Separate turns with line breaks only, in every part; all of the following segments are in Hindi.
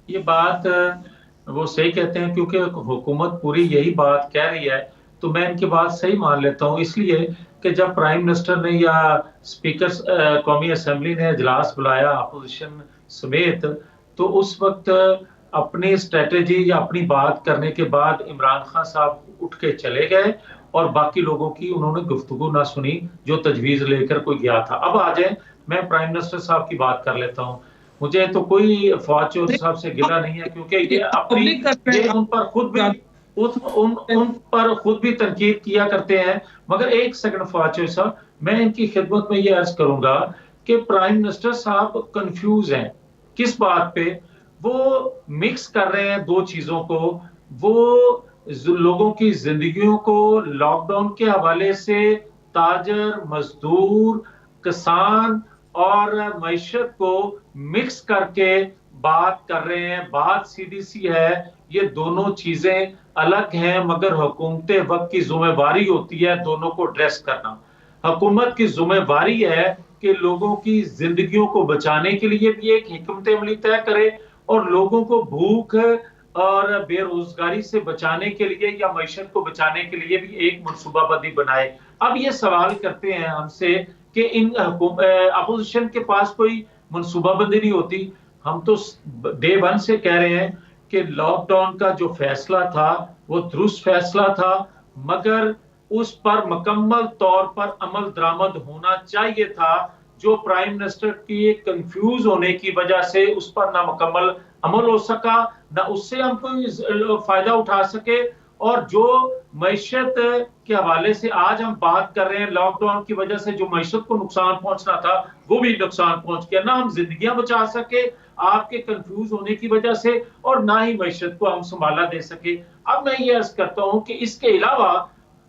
ये बात वो सही कहते हैं, क्योंकि हुकूमत पूरी यही बात कह रही है, तो मैं इनकी बात सही मान लेता हूँ। इसलिए कि जब प्राइम मिनिस्टर ने या स्पीकर कौमी असम्बली ने इजलास बुलाया अपोजिशन समेत, तो उस वक्त अपनी स्ट्रेटेजी या अपनी बात करने के बाद इमरान खान साहब उठ के चले गए और बाकी लोगों की उन्होंने गुफ्तगू ना सुनी जो तजवीज लेकर कोई गया था। अब आ जाए, मैं प्राइम मिनिस्टर साहब की बात कर लेता हूँ। मुझे तो कोई फवाद चौधरी साहब से गिला नहीं है, क्योंकि ये अपनी,
पब्लिक का
ये उन पर खुद भी, उन पर खुद भी तनकीद किया करते हैं। मगर एक सेकंड फवाद चौधरी साहब, मैं इनकी खिदमत में ये अर्ज करूंगा कि प्राइम मिनिस्टर साहब कंफ्यूज हैं। किस बात पे? वो मिक्स कर रहे हैं दो चीजों को। वो लोगों की जिंदगियों को लॉकडाउन के हवाले से ताजर, मजदूर, किसान और मईशत को मिक्स करके बात कर रहे हैं। बात सीधी सी है, ये दोनों चीजें अलग हैं, मगर हुकूमत वक्त की जिम्मेवारी होती है दोनों को ड्रेस करना। हुकूमत की जिम्मेवारी है कि लोगों की जिंदगियों को बचाने के लिए भी एक हिकमत अमली तय करे, और लोगों को भूख और बेरोजगारी से बचाने के लिए या मईशत को बचाने के लिए भी एक मनसूबाबंदी बनाए। अब ये सवाल करते हैं हमसे कि इन अपोजिशन के पास कोई मनसूबाबंदी नहीं होती। हम तो डे वन से कह रहे हैं कि लॉकडाउन का जो फैसला था वो दुरुस्त फैसला था, मगर उस पर मुकम्मल तौर पर अमल दरामद होना चाहिए था। जो प्राइम मिनिस्टर की कंफ्यूज होने की वजह से उस पर ना मुकम्मल अमल हो सका, ना उससे हम कोई फायदा उठा सके। और जो मईशत के हवाले से आज हम बात कर रहे हैं, लॉकडाउन की वजह से जो मईशत को नुकसान पहुंचना था वो भी नुकसान पहुंच गया। ना हम जिंदगियां बचा सके आपके कंफ्यूज होने की वजह से, और ना ही मईशत को हम संभाला दे सके। अब मैं ये अर्ज करता हूं कि इसके अलावा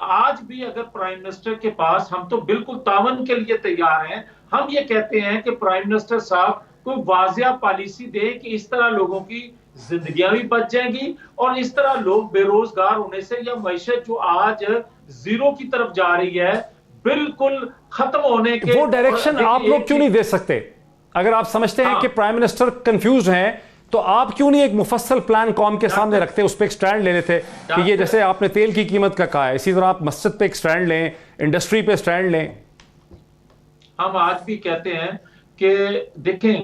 आज भी अगर प्राइम मिनिस्टर के पास, हम तो बिल्कुल तावन के लिए तैयार हैं। हम ये कहते हैं कि प्राइम मिनिस्टर साहब कोई वाजिया पॉलिसी दे कि इस तरह लोगों की जिंदगियां भी बच जाएंगी, और इस तरह लोग बेरोजगार होने से या मैशत जो आज जीरो की तरफ जा रही है, बिल्कुल खत्म होने के।
वो डायरेक्शन आप लोग क्यों नहीं दे सकते? अगर आप समझते हैं कि प्राइम मिनिस्टर कंफ्यूज हैं, तो आप क्यों नहीं एक मुफस्सल प्लान कौम के सामने रखते, उस पर एक स्टैंड ले लेते कि ये जैसे आपने तेल की कीमत का कहा है, इसी तरह आप मस्जिद पे एक स्टैंड लें, इंडस्ट्री पे स्टैंड लें।
हम आज भी कहते हैं कि देखें,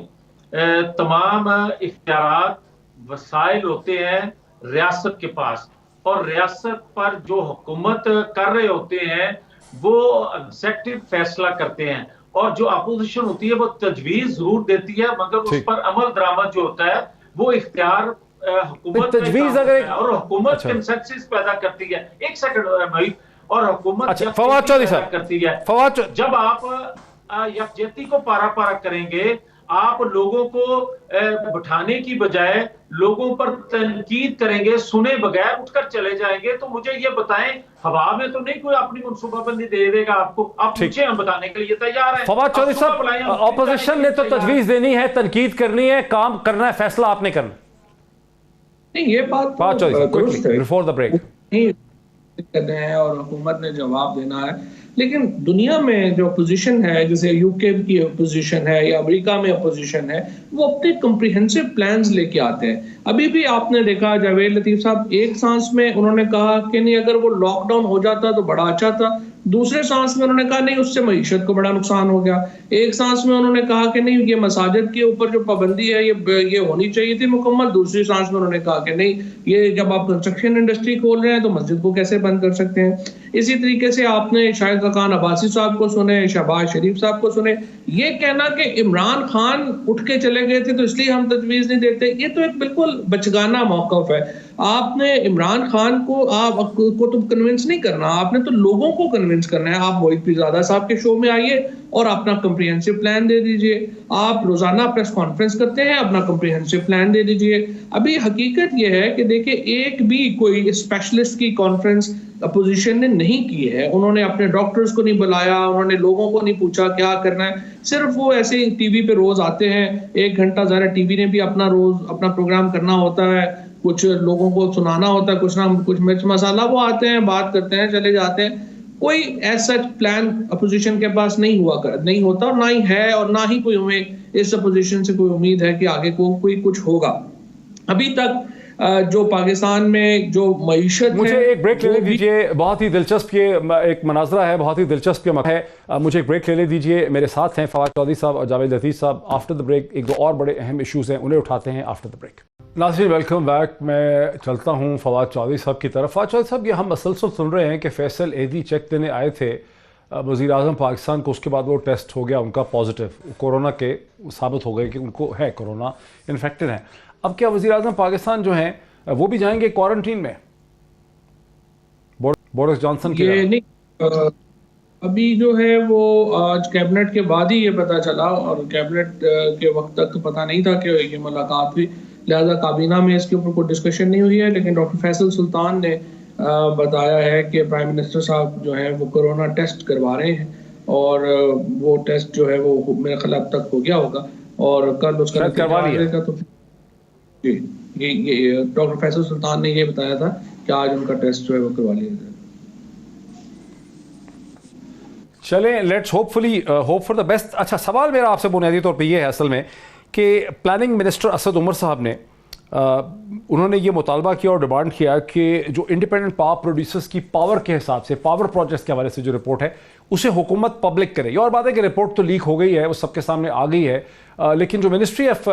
तमाम इख्तियारात, वसाइल होते हैं रियासत के पास, और रियासत पर जो हुकूमत कर रहे होते हैं वो एग्जेक्टिव फैसला करते हैं, और जो अपोजिशन होती है वो तजवीज जरूर देती है, मगर उस पर अमल दरामद जो होता है वो इख्तियार हुकूमत
तजवीज अगर,
और हुकूमत कंसेंसस पैदा करती है। एक सेकंड भाई, और हुकूमत जब
फवाद चौधरी साहब
करती है, जब आप यकजहती को पारा पारा करेंगे, आप लोगों को बिठाने की बजाय लोगों पर तनकीद करेंगे, सुने बगैर उठकर चले जाएंगे, तो मुझे ये बताएं, हवा में तो नहीं कोई अपनी मनसूबाबंदी दे देगा आपको? आप पूछे, हम बताने के लिए तैयार हैं।
फवाद चौधरी साहब, ऑपोजिशन ने तो तजवीज देनी है, तनकीद करनी है, काम करना है, फैसला आपने करना
नहीं। ये बात
Fawad Chaudhry before the break
करने हैं और हुकूमत ने जवाब देना है। लेकिन दुनिया में जो अपोजिशन है, जैसे यूके की अपोजिशन है या अमेरिका में अपोजिशन है, वो अपने कम्प्रिहेंसिव प्लान्स लेके आते हैं। अभी भी आपने देखा जावेद लतीफ साहब एक सांस में उन्होंने कहा कि नहीं अगर वो लॉकडाउन हो जाता तो बड़ा अच्छा था, दूसरे सांस में उन्होंने कहा नहीं उससे मईशत को बड़ा नुकसान हो गया, एक सांस में उन्होंने कहा कि नहीं ये मसाजिद के ऊपर जो पाबंदी है ये होनी चाहिए थी मुकम्मल, दूसरी सांस में उन्होंने कहा कि नहीं ये जब आप कंस्ट्रक्शन इंडस्ट्री खोल रहे हैं तो मस्जिद को कैसे बंद कर सकते हैं। इसी तरीके से आपने शाहिद खान अब्बासी साहब को सुने, शहबाज शरीफ साहब को सुने, ये कहना कि इमरान खान उठ के चले गए थे तो इसलिए हम तजवीज नहीं देते, ये तो एक बिल्कुल बचगाना मौक़िफ़ है। आपने इमरान खान को तो कन्विंस नहीं करना, आपने तो लोगों को कन्विंस करना है। आप मोहित पीरज़ादा साहब के शो में आइए और अपना कम्प्रिहेंसिव प्लान दे दीजिए। आप रोजाना प्रेस कॉन्फ्रेंस करते हैं, अपना कम्प्रिहेंसिव प्लान दे दीजिए। अभी हकीकत यह है कि देखिए एक भी कोई स्पेशलिस्ट की कॉन्फ्रेंस अपोजिशन ने नहीं की है। उन्होंने अपने डॉक्टर्स को नहीं बुलाया, उन्होंने लोगों को नहीं पूछा क्या करना है, सिर्फ वो ऐसे ही टीवी पे रोज आते हैं, 1 घंटा ज़रा टीवी ने भी अपना रोज अपना प्रोग्राम करना होता है, कुछ लोगों को सुनाना होता है, कुछ ना कुछ मिर्च मसाला, वो आते हैं, बात करते हैं, चले जाते हैं। कोई ऐसा प्लान अपोजिशन के पास नहीं होता, और ना ही है, और ना ही कोई हमें इस अपोजिशन से कोई उम्मीद है कि आगे को कोई कुछ होगा। अभी तक जो पाकिस्तान में जो मईशत
मुझे
है
एक ब्रेक लेने दीजिए, बहुत ही दिलचस्प ये एक मनाजरा है, बहुत ही दिलचस्प ये मौका है। मुझे एक ब्रेक लेने दीजिए। मेरे साथ हैं फवाद चौधरी साहब और जावेद लतीफ़ साहब। आफ्टर द ब्रेक एक दो और बड़े अहम इश्यूज़ हैं, उन्हें उठाते हैं आफ्टर द ब्रेक। नाज़रीन वेलकम बैक। मैं चलता हूँ फवाद चौधरी साहब की तरफ। फवाद चौधरी साहब, ये हम मसलसल सुन रहे हैं कि फैसल एदी चेक देने आए थे वज़ीर आज़म पाकिस्तान को, उसके बाद वो टेस्ट हो गया उनका पॉजिटिव, कोरोना के साबित हो गए कि उनको है कोरोना, इन्फेक्टेड हैं। अब क्या वज़ीर आज़म पाकिस्तान जो हैं वो भी जाएंगे क्वारंटीन में बोरिस जॉनसन के?
ये नहीं, अभी जो है वो आज कैबिनेट के बाद ही ये पता चला, और कैबिनेट के वक्त तक पता नहीं था कि ये मुलाकात हुई, लिहाजा काबीना में इसके ऊपर कोई डिस्कशन नहीं हुई है। लेकिन डॉक्टर फैसल सुल्तान ने बताया है कि प्राइम मिनिस्टर साहब जो है वो कोरोना टेस्ट करवा रहे हैं, और वो टेस्ट जो है वो मेरे ख्याल अब तक हो गया होगा, और कल उसका
करवा लिया।
तो ये डॉक्टर फैसल सुल्तान ने ये बताया था कि आज उनका टेस्ट जो है वो करवा लिया जाए।
चलें, let's hopefully hope for the best. अच्छा, सवाल मेरा आपसे बुनियादी तौर पे ये है असल में कि प्लानिंग मिनिस्टर असद उमर साहब ने उन्होंने ये मुतालबा किया और डिमांड किया कि जो इंडिपेंडेंट पावर प्रोड्यूसर्स की पावर के हिसाब से, पावर प्रोजेक्ट्स के हवाले से जो रिपोर्ट है उसे हुकूमत पब्लिक करे। ये और बात है कि रिपोर्ट तो लीक हो गई है, वो सबके सामने आ गई है, लेकिन जो मिनिस्ट्री ऑफ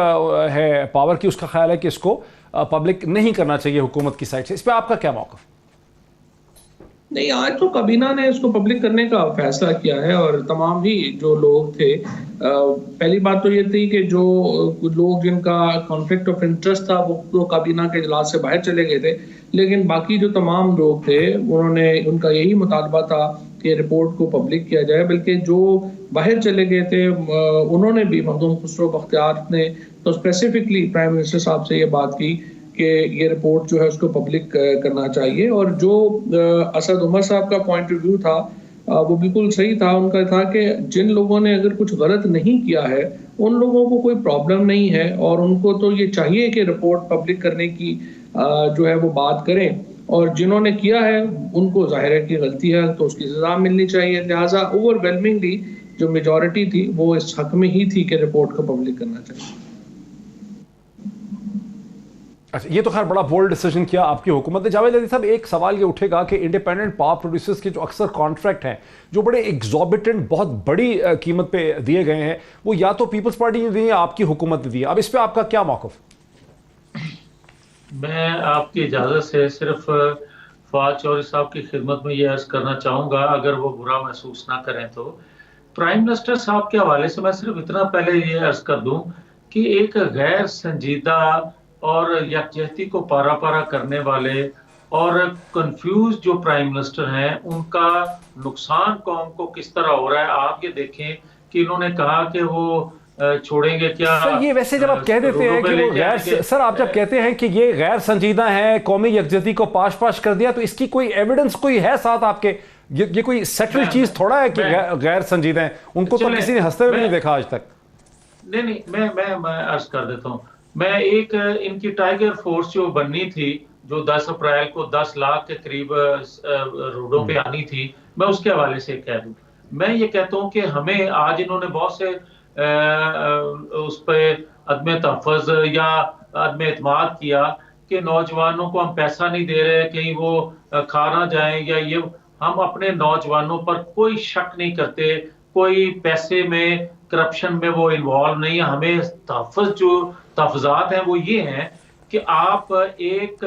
है पावर की, उसका ख्याल है कि इसको पब्लिक नहीं करना चाहिए हुकूमत की साइड से। इस पर आपका क्या मौक़िफ़?
नहीं, आज तो काबीना ने इसको पब्लिक करने का फैसला किया है, और तमाम ही जो लोग थे, पहली बात तो ये थी कि जो लोग जिनका कॉन्फ्लिक्ट ऑफ इंटरेस्ट था वो तो काबीना के इजलास से बाहर चले गए थे, लेकिन बाकी जो तमाम लोग थे उनका यही मुतालबा था कि रिपोर्ट को पब्लिक किया जाए। बल्कि जो बाहर चले गए थे उन्होंने भी, मखदूम खुसरो बख्तियार ने तो स्पेसिफिकली प्राइम मिनिस्टर साहब से ये बात की कि ये रिपोर्ट जो है उसको पब्लिक करना चाहिए। और जो असद उमर साहब का पॉइंट ऑफ व्यू था वो बिल्कुल सही था। उनका था कि जिन लोगों ने अगर कुछ गलत नहीं किया है उन लोगों को कोई प्रॉब्लम नहीं है, और उनको तो ये चाहिए कि रिपोर्ट पब्लिक करने की जो है वो बात करें, और जिन्होंने किया है उनको जाहिर है कि गलती है तो उसकी सजा मिलनी चाहिए। लिहाजा ओवरवेलमिंगली जो मेजॉरिटी थी वो इस हक में ही थी कि रिपोर्ट को पब्लिक करना चाहिए।
अच्छा, ये तो खैर बड़ा बोल्ड डिसीजन किया आपकी हुकूमत ने। जावेद लतीफ़ साहब, एक सवाल ये उठेगा कि इंडिपेंडेंट पावर प्रोड्यूसर्स के जो अक्सर कॉन्ट्रैक्ट हैं जो बड़े एग्जॉर्बिटेंट, बहुत बड़ी कीमत पे दिए गए हैं, वो या तो पीपल्स पार्टी ने दिए या आपकी हुकूमत ने दिए। अब इस पे आपका क्या मौक़िफ़?
मैं आपकी इजाज़त से सिर्फ फवाद चौधरी साहब की खिदमत में ये अर्ज़ करना चाहूँगा, अगर वो बुरा महसूस ना करें तो। प्राइम मिनिस्टर साहब के हवाले से मैं सिर्फ इतना पहले ये अर्ज़ कर दूँ कि एक गैर संजीदा और यकजहती को पारा पारा करने वाले और कंफ्यूज जो प्राइम मिनिस्टर हैं, उनका नुकसान कौम को किस तरह हो रहा है। आप ये देखें कि इन्होंने कहा कि वो छोड़ेंगे क्या।
सर, ये वैसे जब आप कह देते हैं कि वो गैर, सर आप जब कहते हैं कि ये गैर संजीदा है, कौमी यकजहती को पाश पाश कर दिया, तो इसकी कोई एविडेंस कोई है साथ आपके? ये कोई सेटल चीज थोड़ा है कि गैर संजीदा है? उनको तो किसी ने हंसते हुए नहीं देखा आज तक।
नहीं, मैं अर्ज कर देता हूँ। मैं एक इनकी टाइगर फोर्स जो बननी थी, जो 10 अप्रैल को 10 लाख के करीब रोडों पे आनी थी, मैं उसके हवाले से कह दूं। मैं ये कहता हूँ कि हमें आज इन्होंने बहुत से उस पर अदम तहफ़्फ़ुज़ या अदम एतमाद किया कि नौजवानों को हम पैसा नहीं दे रहे, कहीं वो खा ना जाए, या ये हम अपने नौजवानों पर कोई शक नहीं करते, कोई पैसे में करप्शन में वो इन्वॉल्व नहीं है। हमें तहफ़्फ़ुज़ात हैं वो ये हैं कि आप एक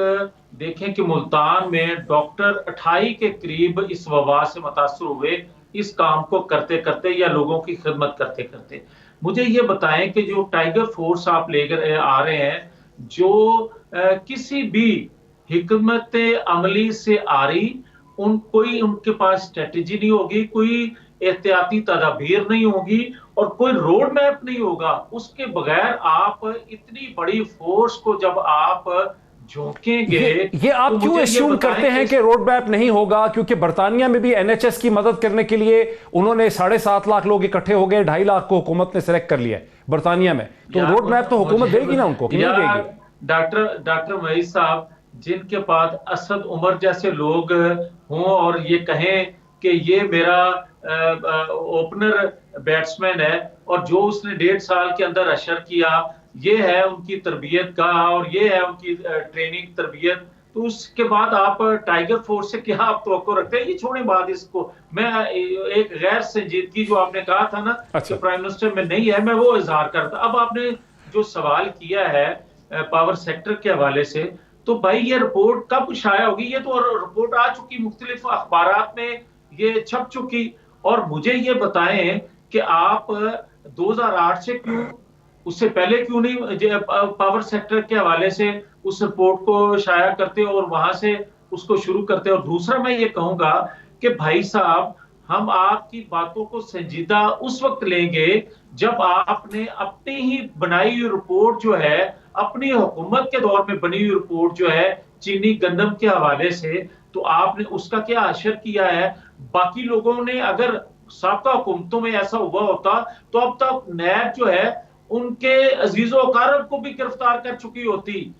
देखें कि मुल्तान में डॉक्टर 28 के करीब इस वबा से मुतासर हुए, इस काम को करते करते या लोगों की खिदमत करते करते। मुझे ये बताएं कि जो टाइगर फोर्स आप लेकर आ रहे हैं, जो किसी भी हिकमत अमली से आ रही, कोई उनके पास स्ट्रेटेजी नहीं होगी, कोई एहतियाती तदाबीर नहीं होगी और कोई रोड मैप नहीं होगा। उसके बगैर आप इतनी बड़ी फोर्स को जब आप झोंकेंगे,
ये आप तो क्यों एस्यूम करते हैं कि रोड मैप नहीं होगा? क्योंकि बर्तानिया में भी एनएचएस की मदद करने के लिए उन्होंने 7.5 लाख लोग इकट्ठे हो गए, 2.5 लाख को हुकूमत ने सिलेक्ट कर लिया है बर्तानिया में। तो रोड मैप तो हुकूमत देगी ना उनको, कि नहीं देगी?
डॉक्टर मईस साहब, जिनके पास असद उमर जैसे लोग हों और ये कहें कि ये मेरा ओपनर बैट्समैन है, और जो उसने 1.5 साल के अंदर अशर किया, ये है उनकी तरबियत का और ये है उनकी ट्रेनिंग तरबियत, तो उसके बाद आप टाइगर फोर्स से क्या आप तवक्को रखते हैं? ये छोड़े बात इसको। मैं एक गैर संजीदगी जो आपने कहा था ना कि
अच्छा।
प्राइम मिनिस्टर में नहीं है, मैं वो इजहार करता। अब आपने जो सवाल किया है पावर सेक्टर के हवाले से, तो भाई ये रिपोर्ट कब शाया होगी? ये तो रिपोर्ट आ चुकी, मुख्तलिफ अखबारात में ये छप चुकी। और मुझे ये बताएं कि आप 2008 से क्यों, उससे पहले क्यों नहीं पावर सेक्टर के हवाले से उस रिपोर्ट को शाया करते और वहां से उसको शुरू करते? और दूसरा मैं ये कहूंगा कि भाई साहब, हम आपकी बातों को संजीदा उस वक्त लेंगे जब आपने अपनी ही बनाई हुई रिपोर्ट जो है, अपनी हुकूमत के दौर में बनी हुई रिपोर्ट जो है चीनी गंदम के हवाले से, तो आपने उसका क्या असर किया है? बाकी लोगों ने अगर साबका हुकूमतों में ऐसा हुआ होता तो अब तक नैब जो है उनके अजीजों अकारब को भी गिरफ्तार कर चुकी होती।